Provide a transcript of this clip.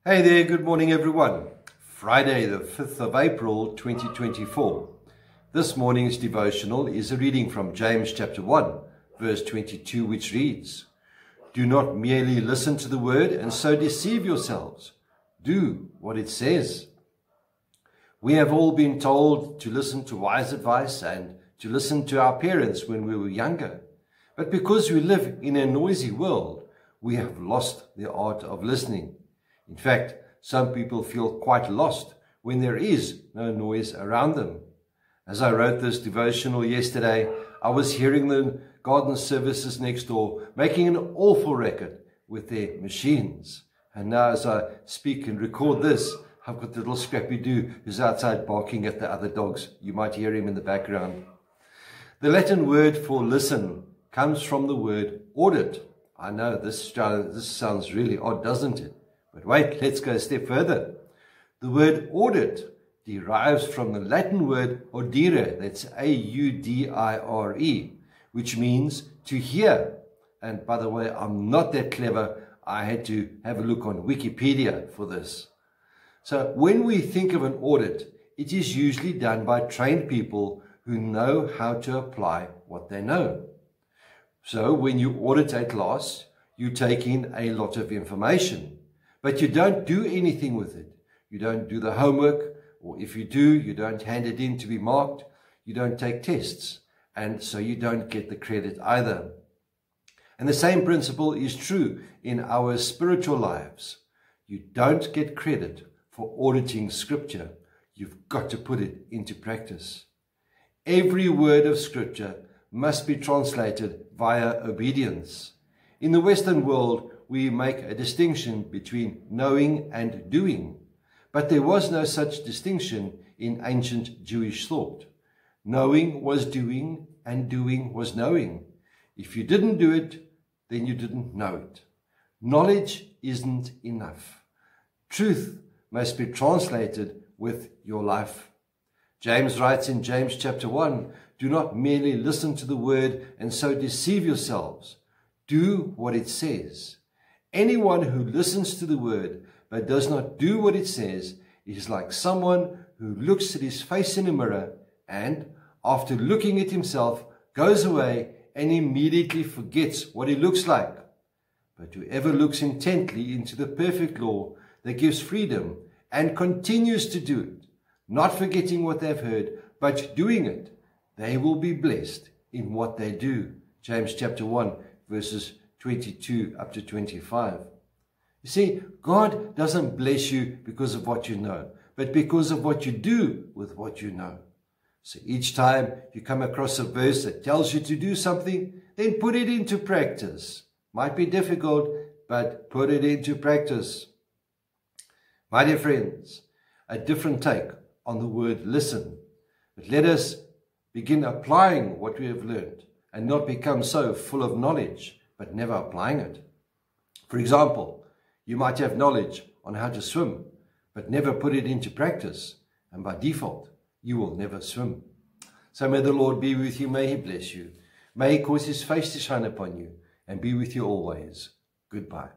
Hey there, good morning everyone. Friday the 5th of April 2024. This morning's devotional is a reading from James chapter 1 verse 22, which reads, "Do not merely listen to the word and so deceive yourselves. Do what it says." We have all been told to listen to wise advice and to listen to our parents when we were younger. But because we live in a noisy world, we have lost the art of listening. In fact, some people feel quite lost when there is no noise around them. As I wrote this devotional yesterday, I was hearing the garden services next door making an awful racket with their machines. And now as I speak and record this, I've got the little Scrappy-Doo who's outside barking at the other dogs. You might hear him in the background. The Latin word for listen comes from the word audit. I know this sounds really odd, doesn't it? But wait, let's go a step further. The word audit derives from the Latin word audire, that's A-U-D-I-R-E, which means to hear. And by the way, I'm not that clever. I had to have a look on Wikipedia for this. So when we think of an audit, it is usually done by trained people who know how to apply what they know. So when you audit a class, you take in a lot of information. But you don't do anything with it. You don't do the homework, or if you do, you don't hand it in to be marked. You don't take tests, and so you don't get the credit either. And the same principle is true in our spiritual lives. You don't get credit for auditing Scripture. You've got to put it into practice. Every word of Scripture must be translated via obedience. In the Western world, we make a distinction between knowing and doing. But there was no such distinction in ancient Jewish thought. Knowing was doing and doing was knowing. If you didn't do it, then you didn't know it. Knowledge isn't enough. Truth must be translated with your life. James writes in James chapter 1, "Do not merely listen to the word and so deceive yourselves. Do what it says." Anyone who listens to the word but does not do what it says is like someone who looks at his face in a mirror and, after looking at himself, goes away and immediately forgets what he looks like. But whoever looks intently into the perfect law that gives freedom and continues to do it, not forgetting what they've heard, but doing it, they will be blessed in what they do. James chapter 1, verses 22 up to 25. You see, God doesn't bless you because of what you know, but because of what you do with what you know. So each time you come across a verse that tells you to do something, then put it into practice. Might be difficult, but put it into practice. My dear friends, a different take on the word listen. But let us begin applying what we have learned and not become so full of knowledge but never applying it. For example, you might have knowledge on how to swim, but never put it into practice, and by default, you will never swim. So may the Lord be with you, may He bless you, may He cause His face to shine upon you, and be with you always. Goodbye.